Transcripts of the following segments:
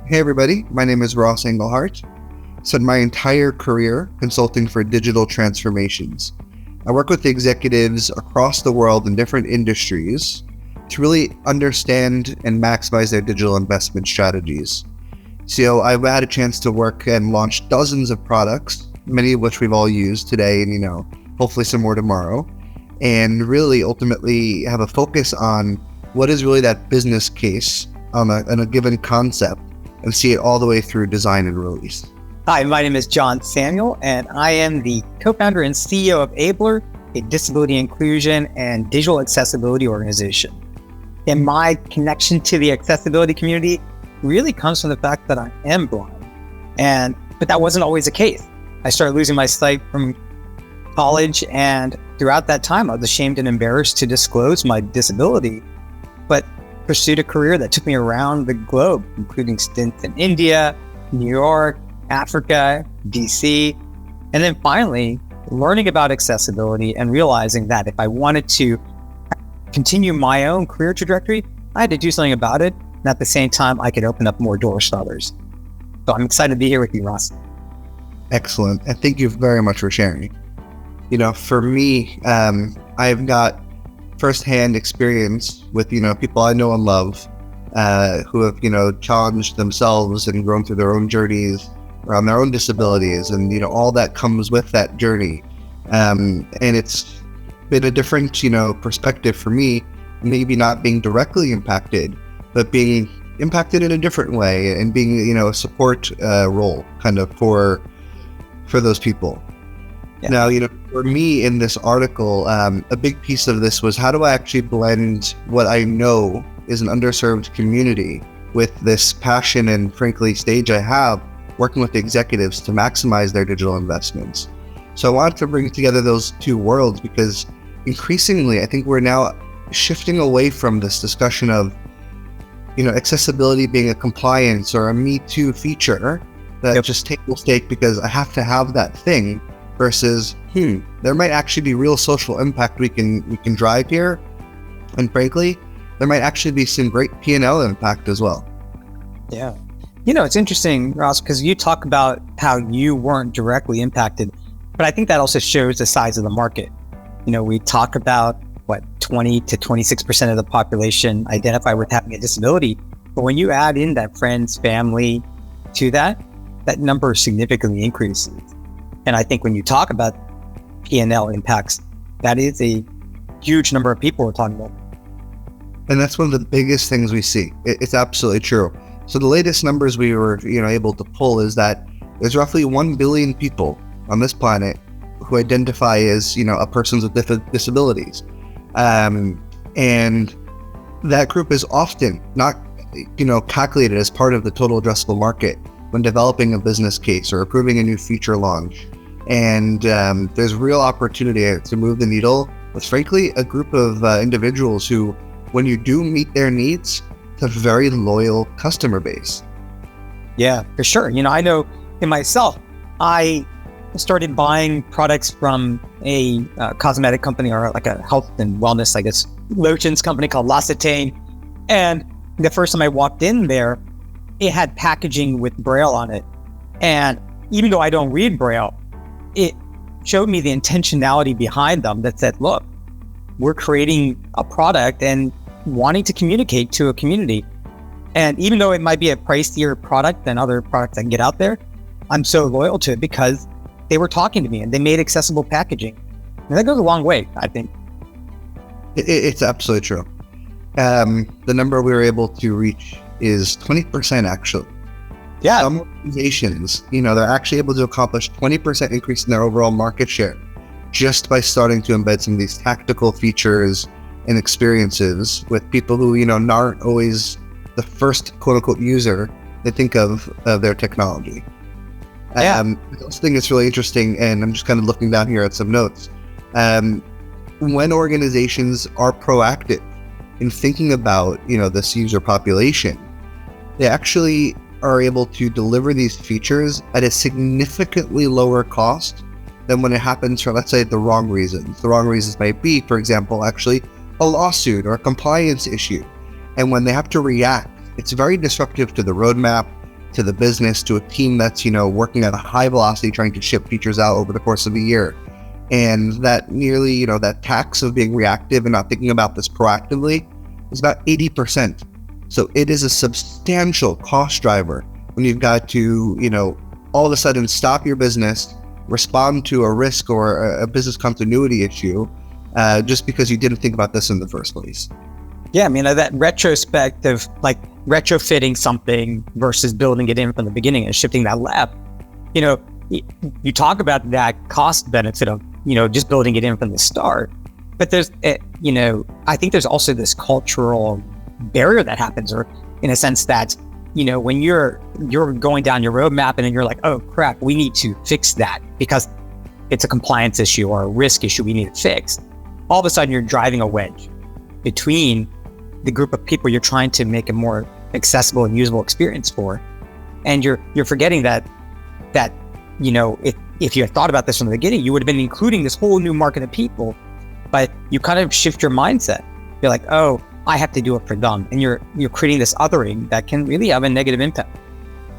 Hey everybody, my name is Ross Engelhardt. Spent my entire career consulting for digital transformations. I work with executives across the world in different industries to really understand and maximize their digital investment strategies. So I've had a chance to work and launch dozens of products, many of which we've all used today and, hopefully some more tomorrow, and really ultimately have a focus on what is really that business case on a given concept and see it all the way through design and release. Hi, my name is John Samuel, and I am the co-founder and CEO of Abler, a disability inclusion and digital accessibility organization. And my connection to the accessibility community really comes from the fact that I am blind. But that wasn't always the case. I started losing my sight from college, and throughout that time, I was ashamed and embarrassed to disclose my disability, but pursued a career that took me around the globe, including stints in India, New York, Africa, DC, and then finally learning about accessibility and realizing that if I wanted to continue my own career trajectory, I had to do something about it. And at the same time, I could open up more doors to others. So I'm excited to be here with you, Ross. Excellent. And thank you very much for sharing. For me, I've got firsthand experience with, people I know and love who have, challenged themselves and grown through their own journeys around their own disabilities and, all that comes with that journey. And it's been a different, perspective for me, maybe not being directly impacted, but being impacted in a different way and being, a support role kind of for those people. Yeah. Now, for me in this article, a big piece of this was how do I actually blend what I know is an underserved community with this passion and frankly stage I have working with executives to maximize their digital investments. So I wanted to bring together those two worlds because increasingly I think we're now shifting away from this discussion of, accessibility being a compliance or a Me Too feature that just table stake because I have to have that thing. Versus, there might actually be real social impact we can drive here, and frankly, there might actually be some great P&L impact as well. Yeah, it's interesting, Ross, because you talk about how you weren't directly impacted, but I think that also shows the size of the market. We talk about 20 to 26% of the population identify with having a disability, but when you add in that friends, family to that number significantly increases. And I think when you talk about P&L impacts, that is a huge number of people we're talking about. And that's one of the biggest things we see. It's absolutely true. So the latest numbers we were able to pull is that there's roughly 1 billion people on this planet who identify as a person with disabilities. And that group is often not calculated as part of the total addressable market when developing a business case or approving a new feature launch. And there's real opportunity to move the needle with, frankly, a group of individuals who, when you do meet their needs, it's a very loyal customer base. Yeah, for sure. I know in myself, I started buying products from a cosmetic company or like a health and wellness, lotions company called L'Occitane. And the first time I walked in there, it had packaging with Braille on it. And even though I don't read Braille, it showed me the intentionality behind them that said, look, we're creating a product and wanting to communicate to a community. And even though it might be a pricier product than other products I can get out there, I'm so loyal to it because they were talking to me and they made accessible packaging. And that goes a long way, I think. It's absolutely true. The number we were able to reach is 20% actually. Yeah. Some organizations, they're actually able to accomplish 20% increase in their overall market share just by starting to embed some of these tactical features and experiences with people who, aren't always the first quote unquote user they think of their technology. Yeah. I also think it's really interesting, and I'm just kind of looking down here at some notes. When organizations are proactive in thinking about, this user population, they actually are able to deliver these features at a significantly lower cost than when it happens for, let's say, the wrong reasons. The wrong reasons might be, for example, actually a lawsuit or a compliance issue. And when they have to react, it's very disruptive to the roadmap, to the business, to a team that's, working at a high velocity, trying to ship features out over the course of a year. And that nearly, that tax of being reactive and not thinking about this proactively is about 80%. So it is a substantial cost driver when you've got to, all of a sudden stop your business, respond to a risk or a business continuity issue, just because you didn't think about this in the first place. Yeah, I mean, that retrospective, like retrofitting something versus building it in from the beginning and shifting that lab, you talk about that cost benefit of, just building it in from the start. But there's, I think there's also this cultural barrier that happens, or in a sense that, when you're going down your roadmap and then you're like, oh crap, we need to fix that because it's a compliance issue or a risk issue we need to fix. All of a sudden you're driving a wedge between the group of people you're trying to make a more accessible and usable experience for. And you're forgetting that, if you had thought about this from the beginning, you would have been including this whole new market of people, but you kind of shift your mindset. You're like, oh, I have to do it for them. And you're creating this othering that can really have a negative impact.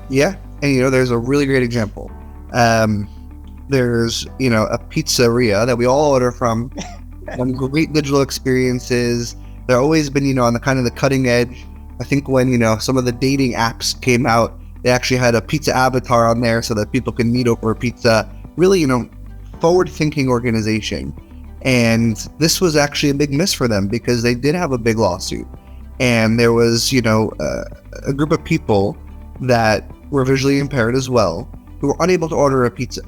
Yeah. And, there's a really great example. There's, a pizzeria that we all order from, great digital experiences. They've always been, on the kind of the cutting edge. I think when, some of the dating apps came out, they actually had a pizza avatar on there so that people can meet over pizza. Really, forward-thinking organization. And this was actually a big miss for them because they did have a big lawsuit. And there was, a group of people that were visually impaired as well who were unable to order a pizza.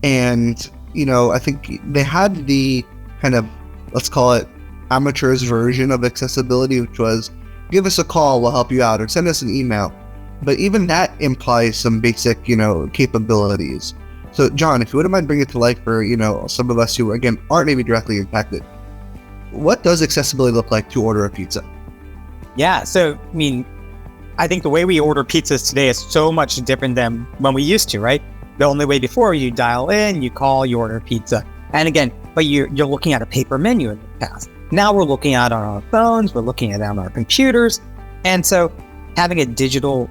And, I think they had the kind of, let's call it amateur's version of accessibility, which was give us a call, we'll help you out, or send us an email. But even that implies some basic, capabilities. So, John, if you wouldn't mind bringing it to life for, some of us who, again, aren't maybe directly impacted, what does accessibility look like to order a pizza? Yeah, so, I think the way we order pizzas today is so much different than when we used to, right? The only way before, you dial in, you call, you order pizza. And again, but you're looking at a paper menu in the past. Now we're looking at it on our phones, we're looking at it on our computers. And so having a digital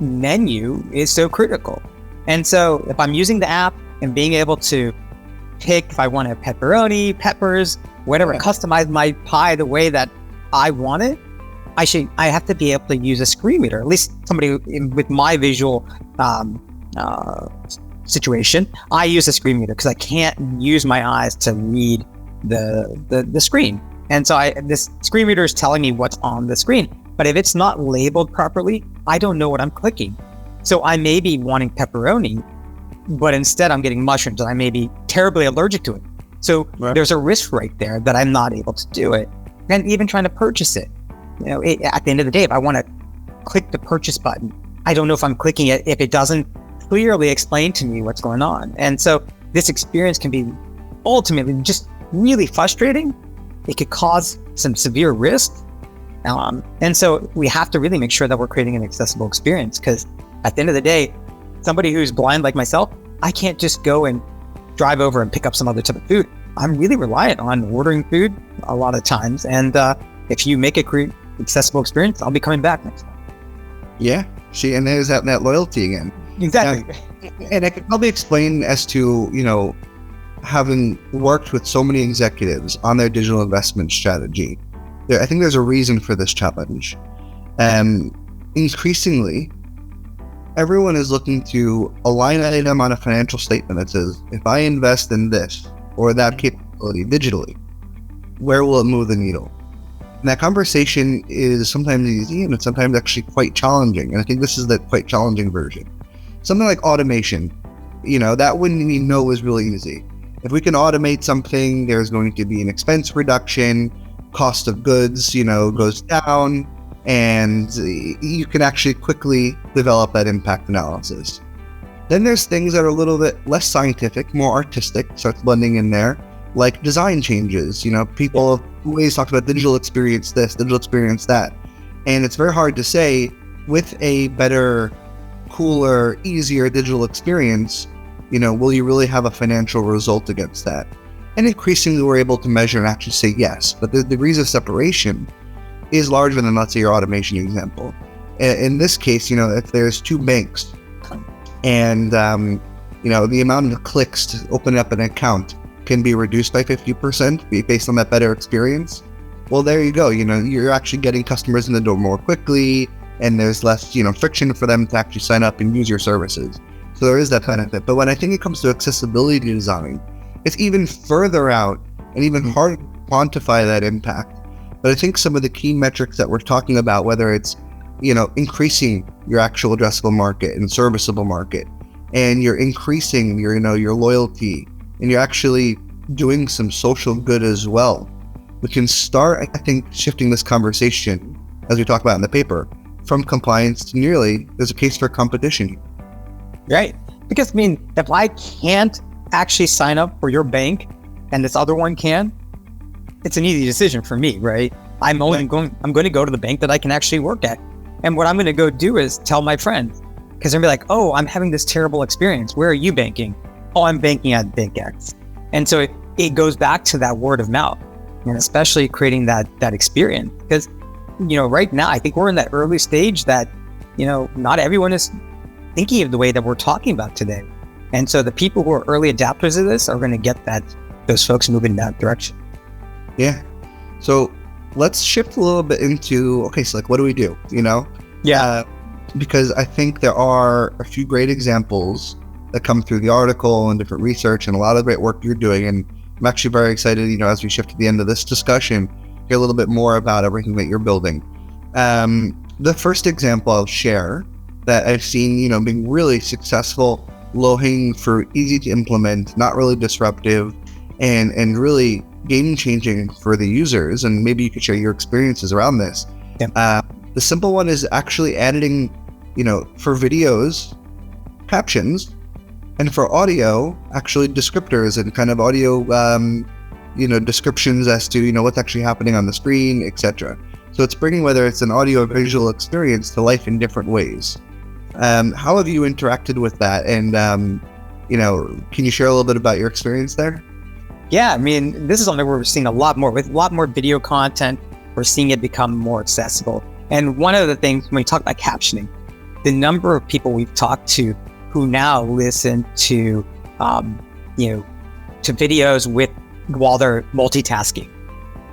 menu is so critical. And so if I'm using the app and being able to pick if I want a pepperoni, peppers, whatever, customize my pie the way that I want it, I have to be able to use a screen reader. At least somebody with my visual situation, I use a screen reader because I can't use my eyes to read the screen. And so this screen reader is telling me what's on the screen. But if it's not labeled properly, I don't know what I'm clicking. So I may be wanting pepperoni, but instead I'm getting mushrooms and I may be terribly allergic to it. So There's a risk right there that I'm not able to do it. And even trying to purchase it, at the end of the day, if I want to click the purchase button, I don't know if I'm clicking it if it doesn't clearly explain to me what's going on. And so this experience can be ultimately just really frustrating. It could cause some severe risk. And so we have to really make sure that we're creating an accessible experience, because at the end of the day, somebody who's blind like myself, I can't just go and drive over and pick up some other type of food. I'm really reliant on ordering food a lot of times. And if you make a great accessible experience, I'll be coming back next time. Yeah. And there's that loyalty again. Exactly. And I could probably explain as to, having worked with so many executives on their digital investment strategy, I think there's a reason for this challenge. Increasingly, everyone is looking to a line item on a financial statement that says, if I invest in this or that capability digitally, where will it move the needle? And that conversation is sometimes easy and it's sometimes actually quite challenging. And I think this is the quite challenging version. Something like automation, that one you know is really easy. If we can automate something, there's going to be an expense reduction, cost of goods, goes down, and you can actually quickly develop that impact analysis. Then there's things that are a little bit less scientific, more artistic, starts blending in there, like design changes. People have always talked about digital experience this, digital experience that, and it's very hard to say with a better, cooler, easier digital experience, will you really have a financial result against that? And increasingly we're able to measure and actually say yes, but the degrees of separation is larger than, let's say, your automation example. In this case, if there's two banks and, the amount of clicks to open up an account can be reduced by 50% based on that better experience, well, there you go. You're actually getting customers in the door more quickly, and there's less, friction for them to actually sign up and use your services. So there is that benefit. But when I think it comes to accessibility design, it's even further out and even harder to quantify that impact. But I think some of the key metrics that we're talking about, whether it's, increasing your actual addressable market and serviceable market, and you're increasing your loyalty, and you're actually doing some social good as well, we can start, I think, shifting this conversation, as we talk about in the paper, from compliance to nearly there's a case for competition here. Right. Because if I can't actually sign up for your bank and this other one can, it's an easy decision for me, right? I'm going to go to the bank that I can actually work at. And what I'm going to go do is tell my friends, because they're going to be like, oh, I'm having this terrible experience. Where are you banking? Oh, I'm banking at Bank X. And so it goes back to that word of mouth, and especially creating that experience. Because, right now, I think we're in that early stage that, not everyone is thinking of the way that we're talking about today. And so the people who are early adapters of this are going to get those folks moving in that direction. Yeah. So let's shift a little bit into, okay, so what do we do? Yeah. Because I think there are a few great examples that come through the article and different research and a lot of great work you're doing. And I'm actually very excited, as we shift to the end of this discussion, hear a little bit more about everything that you're building. The first example I'll share that I've seen, being really successful, low-hanging fruit, easy to implement, not really disruptive, and really game-changing for the users. And maybe you could share your experiences around this. Yeah. The simple one is actually adding, for videos, captions, and for audio, actually descriptors and kind of audio, descriptions as to, what's actually happening on the screen, etc. So it's bringing, whether it's an audio or visual experience, to life in different ways. How have you interacted with that? And, can you share a little bit about your experience there? Yeah, this is something we're seeing a lot more. With a lot more video content, we're seeing it become more accessible. And one of the things, when we talk about captioning, the number of people we've talked to who now listen to, to videos while they're multitasking.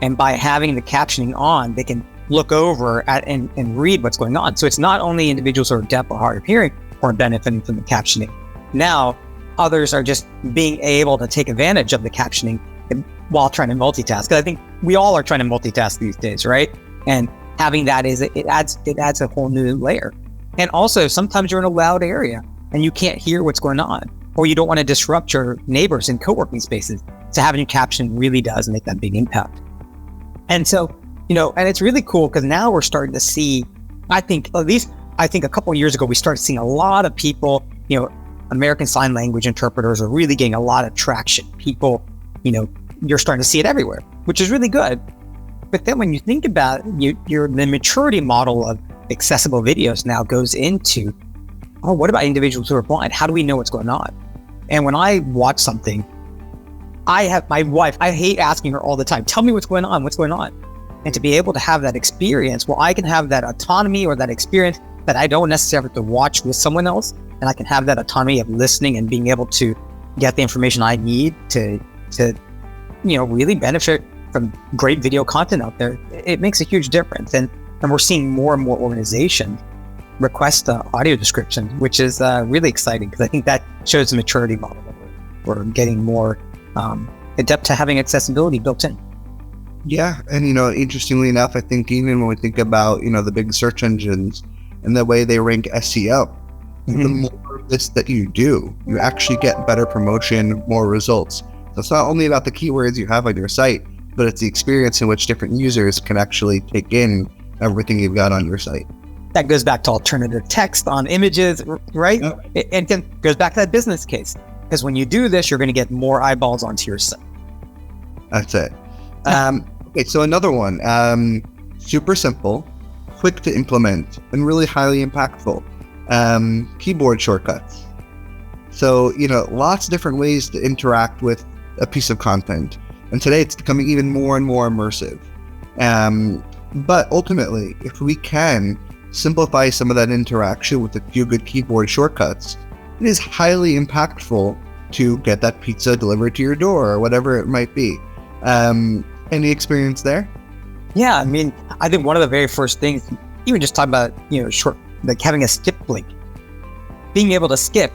And by having the captioning on, they can look over at and read what's going on. So it's not only individuals who are deaf or hard of hearing who are benefiting from the captioning. Now, others are just being able to take advantage of the captioning while trying to multitask. Because I think we all are trying to multitask these days, right? And having that it adds a whole new layer. And also, sometimes you're in a loud area and you can't hear what's going on, or you don't want to disrupt your neighbors in co-working spaces. So having a caption really does make that big impact. And so, and it's really cool because now we're starting to see, I think a couple of years ago, we started seeing a lot of people, American Sign Language interpreters are really getting a lot of traction. People, you're starting to see it everywhere, which is really good. But then when you think about the maturity model of accessible videos now goes into, what about individuals who are blind? How do we know what's going on? And when I watch something, I have my wife, I hate asking her all the time, tell me what's going on. And to be able to have that experience, I can have that autonomy or that experience that I don't necessarily have to watch with someone else. And I can have that autonomy of listening and being able to get the information I need to really benefit from great video content out there. It makes a huge difference. And we're seeing more and more organizations request audio descriptions, which is really exciting because I think that shows the maturity model that we're getting more adept to having accessibility built in. Yeah. And, interestingly enough, I think even when we think about, the big search engines and the way they rank SEO, the more of this that you do, you actually get better promotion, more results. So it's not only about the keywords you have on your site, but it's the experience in which different users can actually take in everything you've got on your site. That goes back to alternative text on images, right? Yep. It goes back to that business case. Because when you do this, you're going to get more eyeballs onto your site. That's it. Okay, so another one, super simple, quick to implement, and really highly impactful. Keyboard shortcuts. So, lots of different ways to interact with a piece of content. And today it's becoming even more and more immersive. But ultimately, if we can simplify some of that interaction with a few good keyboard shortcuts, it is highly impactful to get that pizza delivered to your door or whatever it might be. Any experience there? Yeah, I mean, I think one of the very first things, even just talking about, like having a skip link, being able to skip,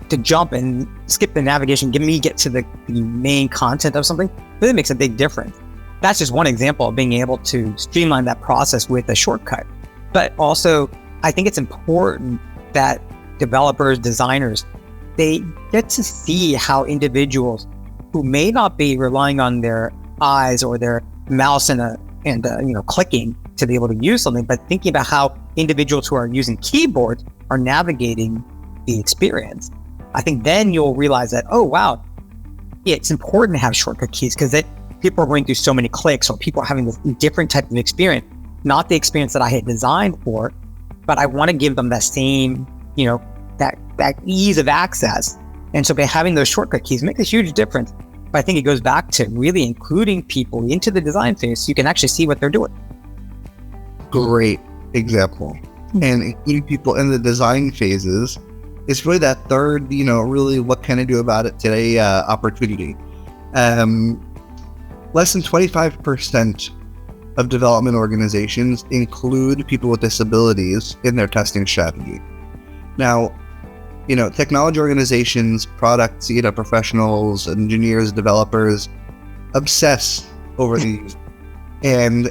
to jump and skip the navigation, get to the main content of something, really makes a big difference. That's just one example of being able to streamline that process with a shortcut. But also, I think it's important that developers, designers, they get to see how individuals who may not be relying on their eyes or their mouse and clicking to be able to use something, but thinking about how individuals who are using keyboards are navigating the experience. I think then you'll realize that, oh, wow, it's important to have shortcut keys because people are going through so many clicks, or people are having this different type of experience, not the experience that I had designed for, but I want to give them that same, that ease of access. And so by having those shortcut keys makes a huge difference. But I think it goes back to really including people into the design phase so you can actually see what they're doing. Great example. And including people in the design phases is really that third, really what can I do about it today opportunity. Less than 25% of development organizations include people with disabilities in their testing strategy. Now, technology organizations, product, professionals, engineers, developers obsess over these. And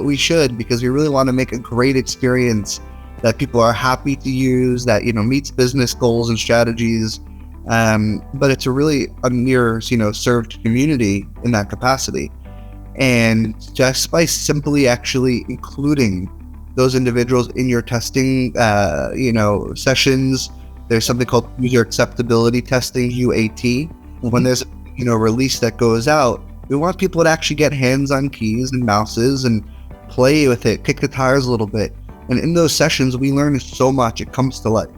we should, because we really want to make a great experience that people are happy to use, that, meets business goals and strategies. But it's a really served community in that capacity. And just by simply actually including those individuals in your testing, sessions, there's something called user acceptability testing, UAT. When there's a release that goes out, we want people to actually get hands on keys and mouses and play with it, kick the tires a little bit. And in those sessions, we learn so much. It comes to life.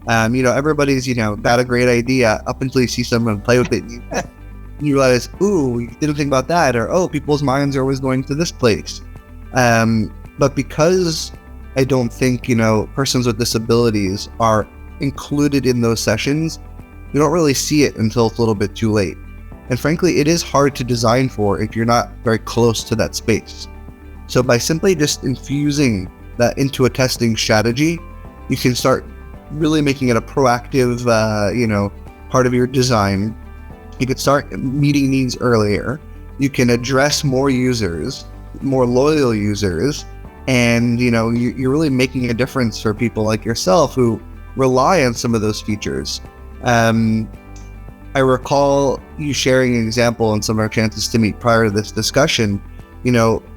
Everybody's, got a great idea up until you see someone play with it. You realize, ooh, you didn't think about that. Or, oh, people's minds are always going to this place. But because I don't think, persons with disabilities are included in those sessions, you don't really see it until it's a little bit too late. And frankly, it is hard to design for if you're not very close to that space. So by simply just infusing that into a testing strategy, you can start really making it a proactive, part of your design. You could start meeting needs earlier. You can address more users, more loyal users, and you're really making a difference for people like yourself who rely on some of those features. I recall you sharing an example in some of our chances to meet prior to this discussion,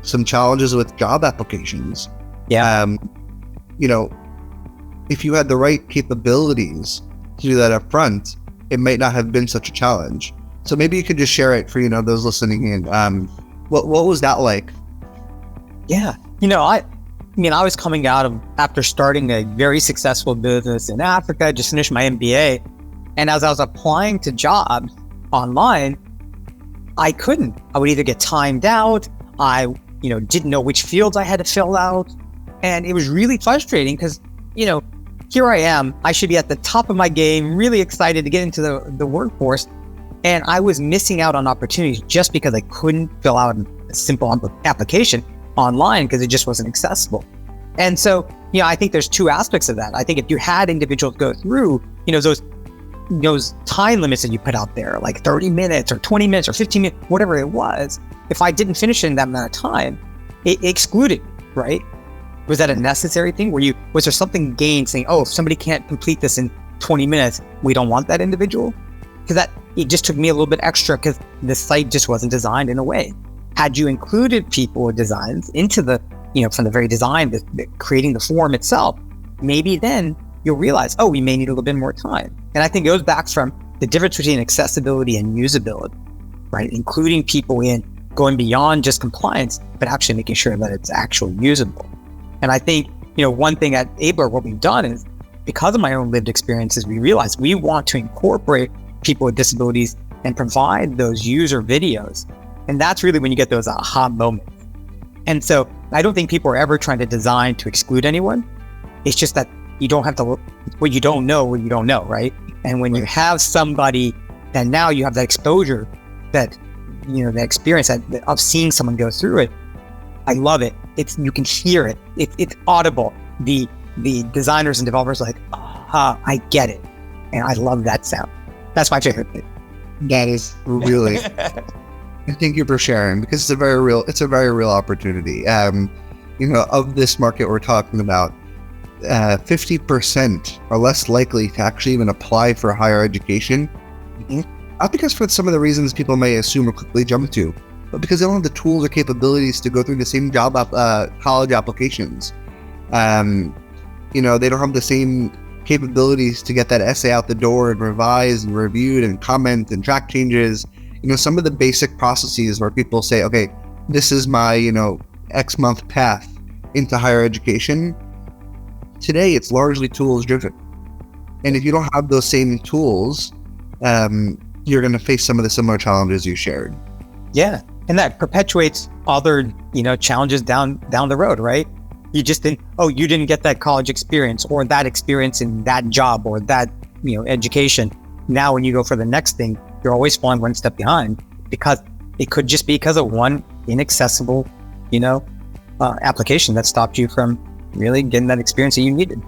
some challenges with job applications. Yeah. If you had the right capabilities to do that up front, it might not have been such a challenge. So maybe you could just share it for, those listening in. What was that like? Yeah. I was coming out of, after starting a very successful business in Africa, just finished my MBA. And as I was applying to jobs online, I couldn't. I would either get timed out. I, didn't know which fields I had to fill out. And it was really frustrating because, here I am. I should be at the top of my game, really excited to get into the workforce. And I was missing out on opportunities just because I couldn't fill out a simple application online because it just wasn't accessible. And so, I think there's two aspects of that. I think if you had individuals go through, those time limits that you put out there, like 30 minutes or 20 minutes or 15 minutes, whatever it was, if I didn't finish it in that amount of time, it excluded, right? Was that a necessary thing? Was there something gained saying, oh, if somebody can't complete this in 20 minutes, we don't want that individual? Because it just took me a little bit extra because the site just wasn't designed in a way. Had you included people or designs into the, from the very design, creating the form itself, maybe then you'll realize, oh, we may need a little bit more time. And I think it goes back from the difference between accessibility and usability, right? Including people in going beyond just compliance, but actually making sure that it's actually usable. And I think, one thing at Abler, what we've done is, because of my own lived experiences, we realized we want to incorporate people with disabilities and provide those user videos. And that's really when you get those aha moments. And so I don't think people are ever trying to design to exclude anyone. It's just that you don't have to look what you don't know, right? And when you have somebody that now you have that exposure, that, the experience of seeing someone go through it, I love it. You can hear it. It's audible. The designers and developers are like, I get it. And I love that sound. That's my favorite thing. That is really, and thank you for sharing, because it's a very real opportunity. Of this market we're talking about, 50% are less likely to actually even apply for higher education. Not because for some of the reasons people may assume or quickly jump to, but because they don't have the tools or capabilities to go through the same college applications. They don't have the same capabilities to get that essay out the door and revised and reviewed and comment and track changes. Some of the basic processes where people say, okay, this is my, X month path into higher education. Today, it's largely tools driven. And if you don't have those same tools, you're going to face some of the similar challenges you shared. Yeah. And that perpetuates other, challenges down the road, right? You just you didn't get that college experience or that experience in that job or that, education. Now, when you go for the next thing, you're always falling one step behind, because it could just be because of one inaccessible, application that stopped you from really getting that experience that you needed.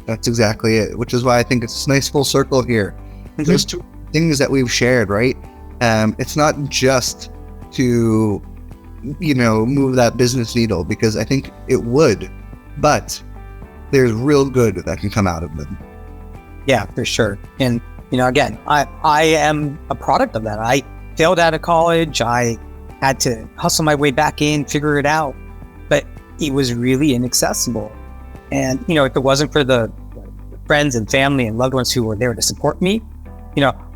That's exactly it, which is why I think it's a nice full circle here. There's two things that we've shared, right? It's not just to, move that business needle, because I think it would, but there's real good that can come out of them. Yeah, for sure. And, again, I am a product of that. I failed out of college. I had to hustle my way back in, figure it out, but it was really inaccessible. And, if it wasn't for the friends and family and loved ones who were there to support me,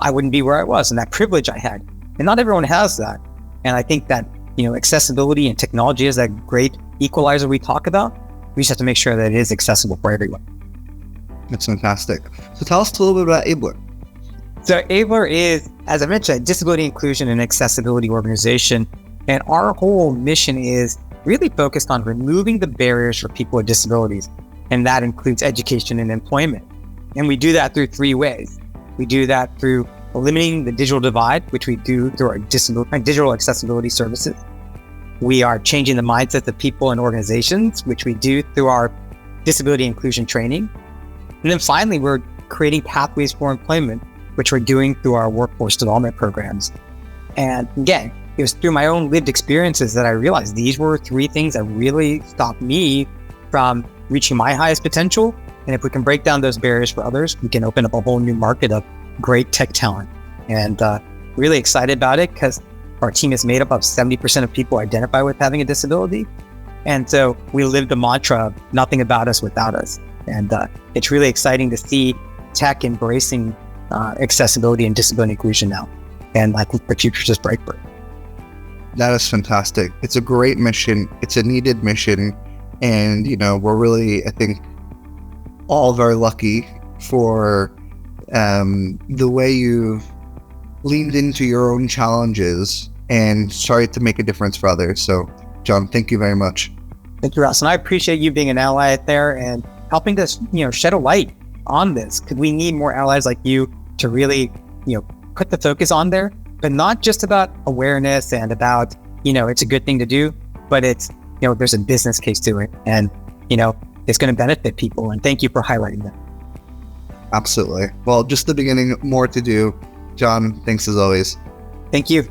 I wouldn't be where I was, and that privilege I had. And not everyone has that. And I think that, accessibility and technology is that great equalizer we talk about. We just have to make sure that it is accessible for everyone. That's fantastic. So tell us a little bit about Abler. So Abler is, as I mentioned, a disability inclusion and accessibility organization. And our whole mission is really focused on removing the barriers for people with disabilities. And that includes education and employment. And we do that through three ways. We do that through eliminating the digital divide, which we do through our digital accessibility services. We are changing the mindsets of people and organizations, which we do through our disability inclusion training. And then finally, we're creating pathways for employment, which we're doing through our workforce development programs. And again, it was through my own lived experiences that I realized these were three things that really stopped me from reaching my highest potential. And if we can break down those barriers for others, we can open up a whole new market of great tech talent. And really excited about it, because our team is made up of 70% of people identify with having a disability. And so we live the mantra of nothing about us without us. And it's really exciting to see tech embracing accessibility and disability inclusion now. And I think the future is just bright for it. That is fantastic. It's a great mission. It's a needed mission. And, we're really, I think, all very lucky for the way you've leaned into your own challenges and started to make a difference for others. So, John, thank you very much. Thank you, Ross. And I appreciate you being an ally out there and helping us, shed a light on this, because we need more allies like you to really, put the focus on there, but not just about awareness and about, it's a good thing to do, but it's, there's a business case to it, and, it's going to benefit people. And thank you for highlighting that. Absolutely. Well, just the beginning, more to do. John, thanks as always. Thank you.